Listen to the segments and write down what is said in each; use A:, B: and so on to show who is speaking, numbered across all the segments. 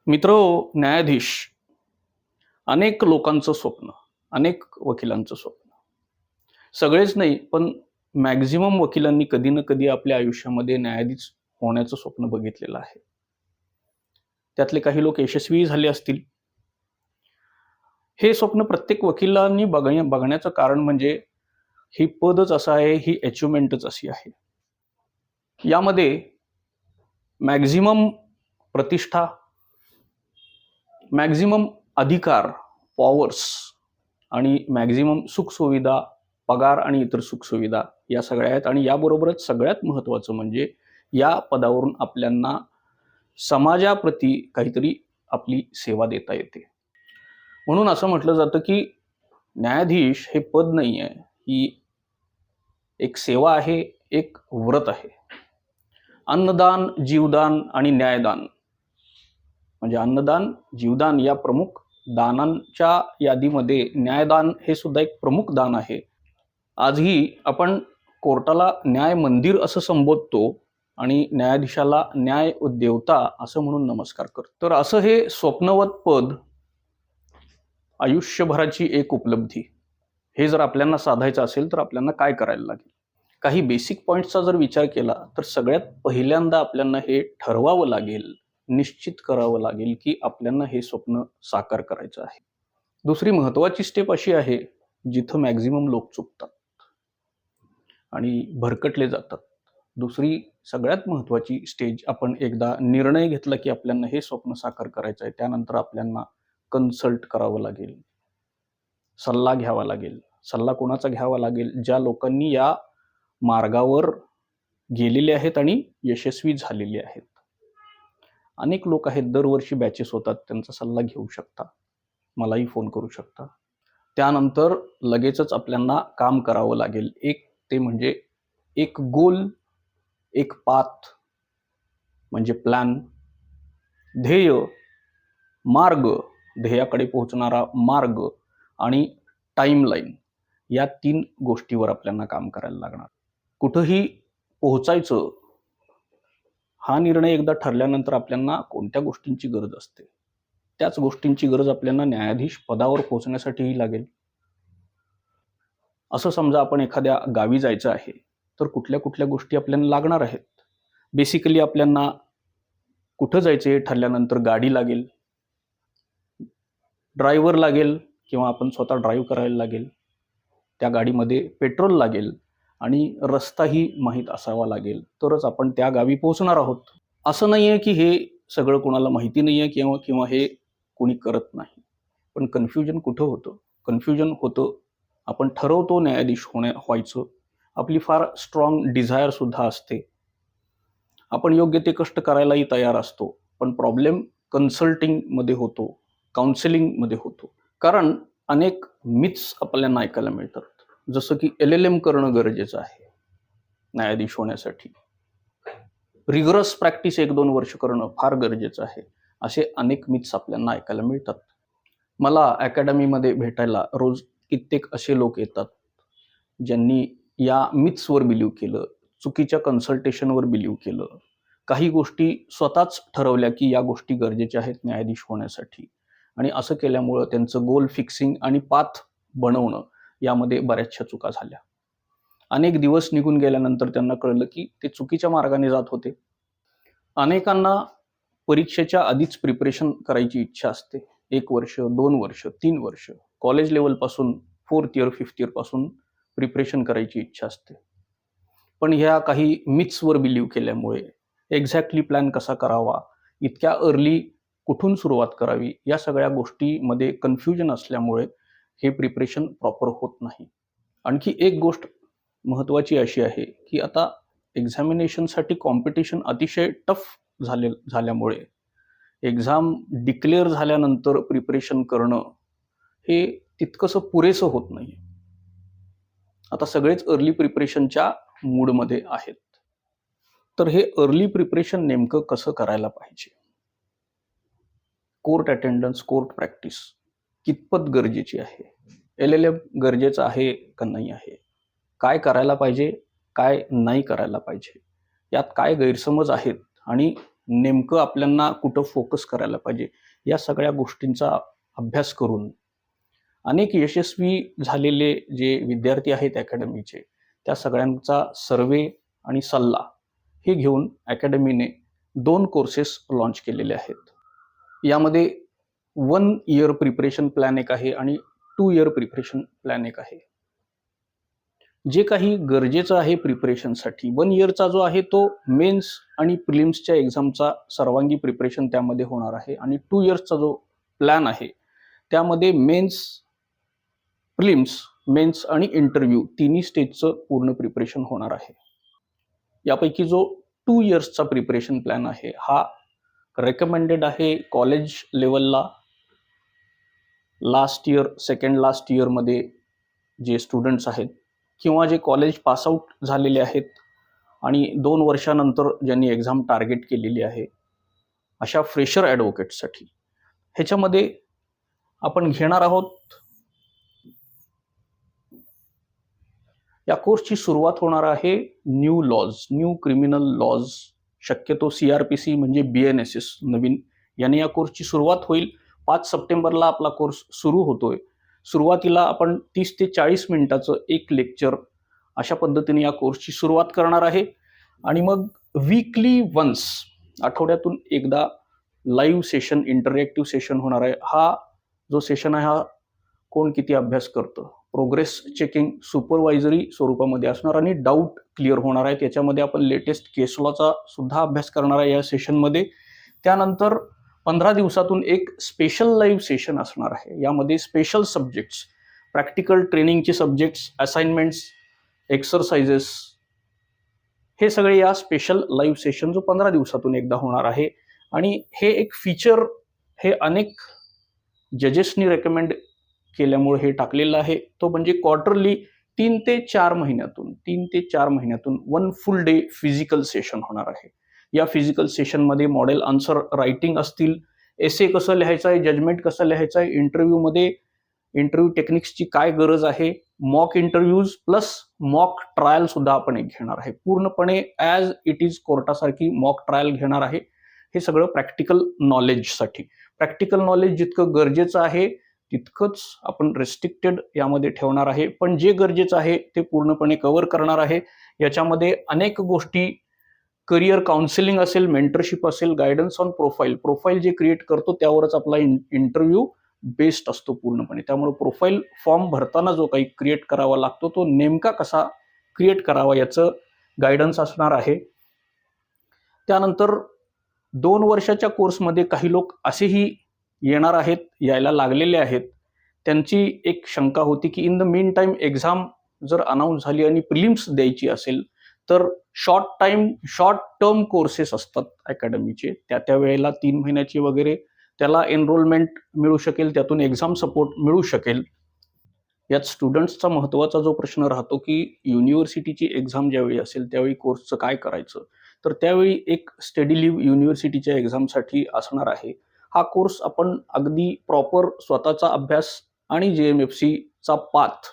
A: मित्र, न्यायाधीश अनेक लोकांचं स्वप्न, अनेक वकिलांचं स्वप्न. सगळेच नाही, पण मॅक्झिमम वकिलांनी कधी ना कधी आपल्या आयुष्यामध्ये न्यायाधीश होण्याचं स्वप्न बघितलेलं आहे. त्यातले काही लोक यशस्वी झाले असतील. हे स्वप्न प्रत्येक वकिलांनी बघण्याचं कारण म्हणजे ही पदच असं आहे, ही अचिव्हमेंटच अशी आहे. यामध्ये मॅक्झिमम प्रतिष्ठा, मॅक्झिमम अधिकार, पॉवर्स आणि मॅक्झिमम सुखसुविधा, पगार आणि इतर सुखसुविधा या सगळ्या आहेत. आणि याबरोबरच सगळ्यात महत्त्वाचं म्हणजे या पदावरून आपल्याला समाजाप्रती काहीतरी आपली सेवा देता येते. म्हणून असं म्हटलं जातं की न्यायाधीश हे पद नाही आहे, ही एक सेवा आहे, एक व्रत आहे. अन्नदान, जीवदान आणि न्यायदान म्हणजे अन्नदान, जीवदान या प्रमुख दानांच्या यादीमध्ये न्यायदान हे सुद्धा एक प्रमुख दान आहे. आजही आपण कोर्टाला न्याय मंदिर असं संबोधतो आणि न्यायाधीशाला न्याय देवता असं म्हणून नमस्कार करतो. तर असं हे स्वप्नवत पद, आयुष्यभराची एक उपलब्धी, हे जर आपल्याला साधायचं असेल तर आपल्याला काय करायला लागेल? काही बेसिक पॉईंट्सचा जर विचार केला तर सगळ्यात पहिल्यांदा आपल्याला हे ठरवावं लागेल, निश्चित करावं लागेल की आपल्याला हे स्वप्न साकार करायचं आहे. दुसरी महत्त्वाची स्टेप अशी आहे जिथं मॅक्झिमम लोक चुकतात आणि भरकटले जातात. दुसरी सगळ्यात महत्त्वाची स्टेज, आपण एकदा निर्णय घेतला की आपल्याला हे स्वप्न साकार करायचं आहे, त्यानंतर आपल्याला कन्सल्ट करावं लागेल, सल्ला घ्यावा लागेल. सल्ला कोणाचा घ्यावा लागेल? ज्या लोकांनी या मार्गावर गेलेले आहेत आणि यशस्वी झालेले आहेत. अनेक लोक आहेत, दरवर्षी बॅचेस होतात, त्यांचा सल्ला घेऊ शकता, मलाही फोन करू शकता. त्यानंतर लगेचच आपल्याला काम करावं लागेल. ते म्हणजे एक गोल, एक पाथ म्हणजे प्लॅन, ध्येय, मार्ग, ध्येयाकडे पोहोचणारा मार्ग आणि टाईमलाईन, या 3 गोष्टीवर आपल्याला काम करायला लागणार. कुठंही पोहोचायचं हा निर्णय एकदा ठरल्यानंतर आपल्याला कोणत्या गोष्टींची गरज असते, त्याच गोष्टींची गरज आपल्याला न्यायाधीश पदावर पोहोचण्यासाठीही लागेल. असं समजा आपण एखाद्या गावी जायचं आहे तर कुठल्या कुठल्या गोष्टी आपल्याला लागणार आहेत. बेसिकली आपल्याला कुठं जायचे ठरल्यानंतर गाडी लागेल, ड्रायव्हर लागेल किंवा आपण स्वतः ड्राईव्ह करायला लागेल, त्या गाडीमध्ये पेट्रोल लागेल आणि रस्ताही माहीत असावा लागेल, तरच आपण त्या गावी पोहोचणार आहोत. असं नाही आहे की हे सगळं कोणाला माहिती नाही आहे किंवा हे कोणी करत नाही. पण कन्फ्युजन कुठं होतं? कन्फ्युजन होतं आपण ठरवतो न्यायाधीश व्हायचं, आपली फार स्ट्रॉंग डिझायर सुद्धा असते, आपण योग्य ते कष्ट करायलाही तयार असतो, पण प्रॉब्लेम कन्सल्टिंगमध्ये होतो, काउन्सिलिंगमध्ये होतो. कारण अनेक मिथ्स आपल्याला ऐकायला मिळतात, जसं की LLM करणं गरजेचं आहे न्यायाधीश होण्यासाठी, रिगरस प्रॅक्टिस 1-2 वर्ष करणं फार गरजेचं आहे, असे अनेक मिथ्स आपल्याला ऐकायला मिळतात. मला अकॅडमीमध्ये भेटायला रोज कित्येक असे लोक येतात ज्यांनी या मिथ्सवर बिलीव्ह केलं, चुकीच्या कन्सल्टेशनवर बिलीव्ह केलं, काही गोष्टी स्वतःच ठरवल्या की या गोष्टी गरजेच्या आहेत न्यायाधीश होण्यासाठी, आणि असं केल्यामुळं त्यांचं गोल फिक्सिंग आणि पाथ बनवणं यामध्ये बऱ्याचशा चुका झाल्या. अनेक दिवस निघून गेल्यानंतर त्यांना कळलं की ते चुकीच्या मार्गाने जात होते. अनेकांना परीक्षेच्या आधीच प्रिपरेशन करायची इच्छा असते. 1 वर्ष, 2 वर्ष, 3 वर्ष, कॉलेज लेवलपासून 4th इयर 5th इयर पासून प्रिपरेशन करायची इच्छा असते. पण ह्या काही मिथ्सवर बिलीव्ह केल्यामुळे एक्झॅक्टली प्लॅन कसा करावा, इतक्या अर्ली कुठून सुरुवात करावी, या सगळ्या गोष्टीमध्ये कन्फ्युजन असल्यामुळे हे प्रिपरेशन प्रॉपर होत नाही. आणखी एक गोष्ट महत्त्वाची अशी आहे की आता एक्झामिनेशनसाठी कॉम्पिटिशन अतिशय टफ झाल्यामुळे एक्झाम डिक्लेअर झाल्यानंतर प्रिपरेशन करणं हे तितकंसं पुरेसं होत नाही. आता सगळेच अर्ली प्रिपरेशनच्या मूडमध्ये आहेत. तर हे अर्ली प्रिपरेशन नेमकं कसं करायला पाहिजे? कोर्ट अटेंडन्स, कोर्ट प्रॅक्टिस कितपत गरजेची आहे? LLM गरजेचं आहे का नाही आहे? काय करायला पाहिजे, काय नाही करायला पाहिजे? यात काय गैरसमज आहेत आणि नेमकं आपल्याला कुठं फोकस करायला पाहिजे, या सगळ्या गोष्टींचा अभ्यास करून अनेक यशस्वी झालेले जे विद्यार्थी आहेत अकॅडमीचे, त्या सगळ्यांचा सर्वे आणि सल्ला हे घेऊन अकॅडमीने 2 कोर्सेस लॉन्च केलेले आहेत. यामध्ये 1 इयर प्रिपरेशन प्लॅन एक आहे आणि 2 इयर प्रिपरेशन प्लॅन एक आहे. जे काही गरजेचं आहे प्रिपरेशनसाठी 1 इयरचा जो आहे तो मेन्स आणि प्रिलिम्सच्या एक्झामचा सर्वांगी प्रिपरेशन त्यामध्ये होणार आहे आणि 2 इयर्सचा जो प्लॅन आहे त्यामध्ये मेन्स, प्रिलिम्स, मेन्स आणि इंटरव्ह्यू तिन्ही स्टेजचं पूर्ण प्रिपरेशन होणार आहे. यापैकी जो 2 इयर्सचा प्रिपरेशन प्लॅन आहे हा रेकमेंडेड आहे कॉलेज लेवलला, लास्ट इयर, सेकंड लास्ट इयरमध्ये जे स्टुडंट्स आहेत किंवा जे कॉलेज पासआउट झालेले आहेत आणि 2 वर्षानंतर ज्यांनी एक्झाम टार्गेट केलेली आहे, अशा फ्रेशर ॲडव्होकेटसाठी. ह्याच्यामध्ये आपण घेणार आहोत, या कोर्सची सुरुवात होणार आहे new laws, new criminal laws, शक्यतो CRPC म्हणजे BNSS नवीन, याने या कोर्सची सुरुवात होईल. 5 सप्टेंबरला आपला कोर्स सुरू होतोय. सुरुवातीला आपण 30 ते 40 मिनिटाचं एक लेक्चर अशा पद्धतीने या कोर्सची सुरुवात करणार आहे आणि मग वीकली वन्स, आठवड्यातून एकदा लाईव्ह सेशन, इंटरॅक्टिव्ह सेशन होणार आहे. हा जो सेशन आहे हा कोण किती अभ्यास करतं, प्रोग्रेस चेकिंग सुपरवायझरी स्वरूपामध्ये असणार आणि डाऊट क्लिअर होणार आहे. त्याच्यामध्ये आपण लेटेस्ट केस लॉचा सुद्धा अभ्यास करणार आहे या सेशनमध्ये. त्यानंतर 15 दिवसातून एक स्पेशल लाईव्ह सेशन असणार आहे. यामध्ये स्पेशल सब्जेक्ट्स, प्रॅक्टिकल ट्रेनिंगचे सब्जेक्ट्स, असाइनमेंट्स, एक्सरसाइजेस, हे सगळे या स्पेशल लाईव्ह सेशन जो 15 दिवसातून एकदा होणार आहे. आणि हे एक फीचर हे अनेक जजेसनी रेकमेंड केल्यामुळे हे टाकलेलं आहे. तो म्हणजे क्वार्टरली 3 ते 4 महिन्यातून 1 फुल डे फिजिकल सेशन होणार आहे. या फिजिकल सेशनमध्ये मॉडेल आन्सर रायटिंग असतील, एसे कसं लिहायचं आहे, जजमेंट कसं लिहायचं आहे, इंटरव्ह्यूमध्ये इंटरव्ह्यू टेक्निक्सची काय गरज आहे, mock interviews plus mock trial सुद्धा आपण एक घेणार आहे. पूर्णपणे ॲज इट इज कोर्टासारखी मॉक ट्रायल घेणार आहे. हे सगळं प्रॅक्टिकल नॉलेजसाठी. प्रॅक्टिकल नॉलेज जितकं गरजेचं आहे तितकंच आपण रेस्ट्रिक्टेड यामध्ये ठेवणार आहे, पण जे गरजेचं आहे ते पूर्णपणे कव्हर करणार आहे. याच्यामध्ये अनेक गोष्टी, करिअर काउन्सिलिंग असेल, मेंटरशिप असेल, गायडन्स ऑन प्रोफाईल जे क्रिएट करतो त्यावरच आपला इंटरव्ह्यू बेस्ड असतो पूर्णपणे. त्यामुळे प्रोफाईल फॉर्म भरताना जो काही क्रिएट करावा लागतो तो नेमका कसा क्रिएट करावा याचं गायडन्स असणार आहे. त्यानंतर 2 वर्षाच्या कोर्समध्ये काही लोक असेही येणार आहेत, यायला लागलेले आहेत. त्यांची एक शंका होती की in the mean time exam जर अनाऊन्स झाली आणि प्रिलिम्स द्यायची असेल तर शॉर्ट टर्म कोर्सेस असतात अकॅडमीचे, त्या वेळेला 3 महिन्याची वगैरे त्याला एनरोलमेंट मिळू शकेल, त्यातून एक्झाम सपोर्ट मिळू शकेल. यात स्टुडंट्सचा महत्त्वाचा जो प्रश्न राहतो की युनिव्हर्सिटीची एक्झाम ज्यावेळी असेल त्यावेळी कोर्सचं काय करायचं, तर त्यावेळी एक स्टडी लीव्ह युनिव्हर्सिटीच्या एक्झामसाठी असणार आहे. हा कोर्स आपण अगदी प्रॉपर स्वतःचा अभ्यास आणि JMFCचा पाथ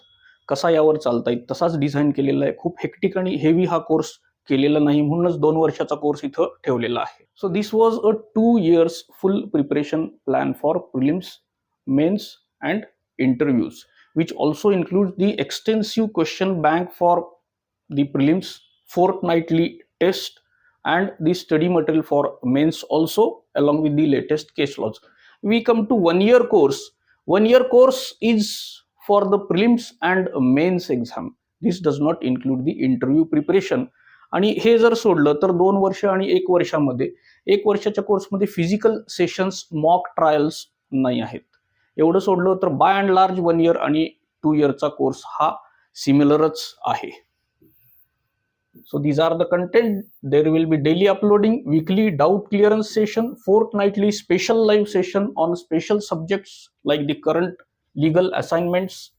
A: कसा यावर चालता येईल तसाच डिझाईन केलेला आहे. खूप हेक्टिक आणि हेवी हा कोर्स केलेला नाही, म्हणूनच 2 वर्षाचा कोर्स इथं ठेवलेला आहे. So this was a 2 years full preparation plan for prelims, mains and interviews, which also includes the extensive question bank for the prelims, fortnightly test and the study material for mains also, along with the latest case laws. We come to 1 year course. 1 year course is for the prelims and mains exam. This does not include the interview preparation. आणि हे जर सोडलं तर 2 वर्ष आणि 1 वर्षामध्ये, 1 वर्षाच्या कोर्समध्ये फिजिकल सेशन्स, मॉक ट्रायल्स नाही आहेत. एवढं सोडलं तर बाय अँड लार्ज 1 इयर आणि 2 इयरचा कोर्स हा सिमिलरच आहे. So these are the content. There will be daily uploading, weekly doubt clearance session, fortnightly special live session on special subjects like the current legal assignments.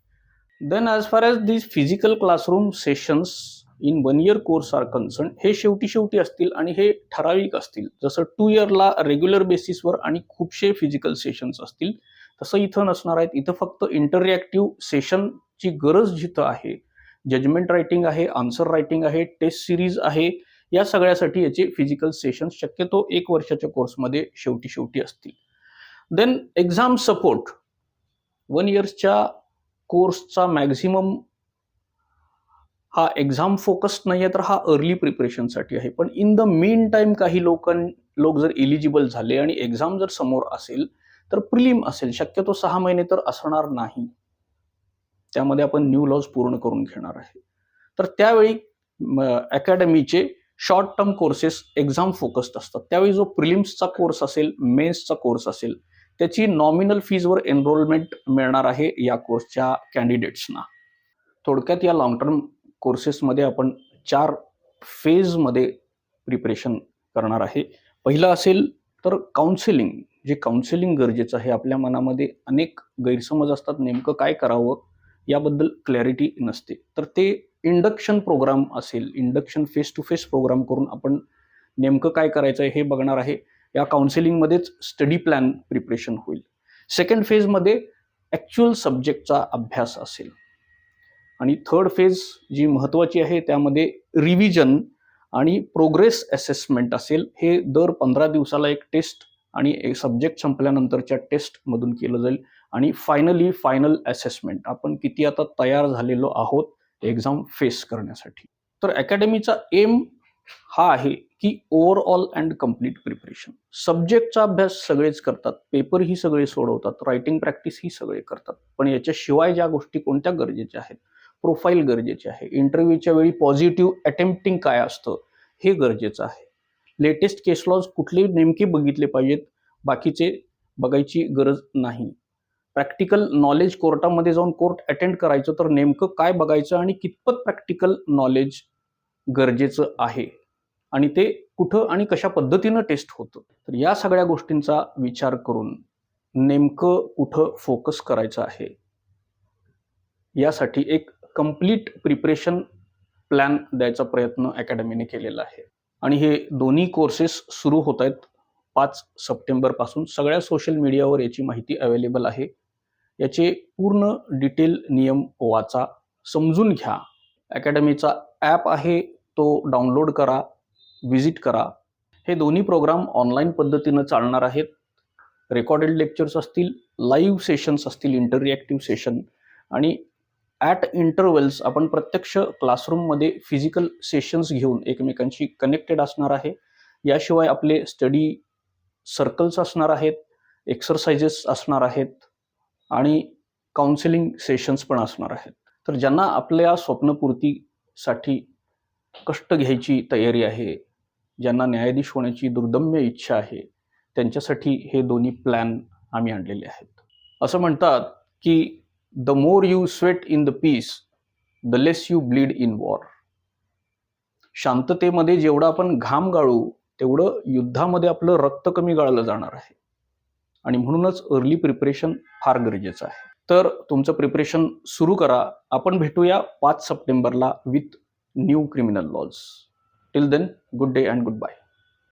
A: Then as far as these physical classroom sessions in 1 year course are concern, हे शेवटी असतील आणि हे ठराविक असतील. जसं 2 इयरला regular बेसिसवर आणि खूपशे फिजिकल सेशन्स असतील तसं इथं नसणार आहेत. इथं फक्त इंटरॅक्टिव्ह सेशनची गरज जिथं आहे, जजमेंट रायटिंग आहे, आन्सर रायटिंग आहे, टेस्ट सिरीज आहे, या सगळ्यासाठी याचे फिजिकल सेशन्स शक्यतो 1 वर्षाच्या कोर्समध्ये शेवटी असतील. देन एक्झाम सपोर्ट 1 इयर्सच्या कोर्सचा मॅक्झिमम हा एक्झाम फोकस्ड नाही आहे, तर हा अर्ली प्रिपरेशनसाठी आहे. पण इन द मीन टाइम काही लोक जर एलिजिबल झाले आणि एक्झाम जर समोर असेल तर प्रिलिम असेल, शक्यतो 6 महिने तर असणार नाही. त्यामध्ये आपण न्यू लॉज पूर्ण करून घेणार आहे. तर त्यावेळी अकॅडमीचे short term courses exam focused असतात. त्यावेळी जो प्रिलिम्सचा कोर्स असेल, मेन्सचा कोर्स असेल, त्याची नॉमिनल फीजवर एनरोलमेंट मिळणार आहे या कोर्सच्या कॅन्डिडेट्सना. थोडक्यात या लॉंग टर्म कोर्सेसमध्ये आपण 4 फेजमध्ये प्रिपरेशन करणार आहे. पहिला असेल तर काउन्सिलिंग. जे काउन्सिलिंग गरजेचं आहे. आपल्या मनामध्ये अनेक गैरसमज असतात, नेमकं काय करावं याबद्दल क्लॅरिटी नसते. तर ते इंडक्शन प्रोग्राम असेल, induction face to face programme करून आपण नेमकं काय करायचं आहे हे बघणार आहे. या काउन्सिलिंगमध्येच स्टडी प्लॅन प्रिपरेशन होईल. सेकंड फेजमध्ये ॲक्च्युअल सब्जेक्टचा अभ्यास असेल आणि थर्ड फेज जी महत्त्वाची आहे त्यामध्ये रिव्हिजन आणि प्रोग्रेस असेसमेंट असेल. हे दर 15 दिवसाला एक टेस्ट आणि एक सब्जेक्ट संपल्यानंतरच्या टेस्टमधून केलं जाईल आणि फायनल असेसमेंट, आपण किती आता तयार झालेलो आहोत एक्झाम फेस करण्यासाठी. तर अकॅडमीचा एम हा आहे की ओव्हरऑल अँड कम्प्लीट प्रिपरेशन. सब्जेक्टचा अभ्यास सगळेच करतात, पेपर ही सगळे सोडवतात, रायटिंग प्रॅक्टिस ही सगळे करतात, पण याच्याशिवाय ज्या गोष्टी कोणत्या गरजेच्या आहेत, प्रोफाईल गरजेचे आहे, इंटरव्ह्यूच्या वेळी पॉझिटिव्ह अटेम्प्टिंग काय असतं हे गरजेचं आहे. लेटेस्ट केस लॉज कुठले नेमके बघितले पाहिजेत, बाकीचे बघायची गरज नाही. प्रॅक्टिकल नॉलेज, कोर्टामध्ये जाऊन कोर्ट अटेंड करायचं तर नेमकं काय बघायचं आणि कितपत प्रॅक्टिकल नॉलेज गरजेचं आहे आणि ते कुठं आणि कशा पद्धतीनं टेस्ट होतं. तर या सगळ्या गोष्टींचा विचार करून नेमकं कुठं फोकस करायचं आहे यासाठी एक कंप्लीट प्रिपरेशन प्लॅन द्यायचा प्रयत्न अकॅडमीने केलेला आहे. आणि हे दोन्ही कोर्सेस सुरू होत आहेत 5 सप्टेंबरपासून. सगळ्या सोशल मीडियावर याची माहिती अवेलेबल आहे. याचे पूर्ण डिटेल नियम वाचा, समजून घ्या. अकॅडमीचा ॲप आहे तो डाउनलोड करा, व्हिजिट करा. हे दोन्ही प्रोग्राम ऑनलाईन पद्धतीनं चालणार आहेत. रेकॉर्डेड लेक्चर्स असतील, लाईव्ह सेशन्स असतील, इंटरॅक्टिव्ह सेशन आणि ॲट इंटरवल्स आपण प्रत्यक्ष क्लासरूममध्ये फिजिकल सेशन्स घेऊन एकमेकांशी कनेक्टेड असणार आहे. याशिवाय आपले स्टडी सर्कल्स असणार आहेत, एक्सरसाइजेस असणार आहेत आणि काउन्सिलिंग सेशन्स पण असणार आहेत. तर ज्यांना आपल्या स्वप्नपूर्तीसाठी कष्ट घ्यायची तयारी आहे, ज्यांना न्यायाधीश होण्याची दुर्दम्य इच्छा आहे, त्यांच्यासाठी हे दोन्ही प्लॅन आम्ही आणलेले आहेत. असं म्हणतात की the more you sweat in the peace, the less you bleed in war. शांततेमध्ये जेवढा आपण घाम गाळू तेवढं युद्धामध्ये आपलं रक्त कमी गाळलं जाणार आहे आणि म्हणूनच अर्ली प्रिपरेशन फार गरजेचं आहे. तर तुमचं प्रिपरेशन सुरू करा. आपण भेटूया 5 सप्टेंबरला with new criminal laws. Till then, good day and good bye.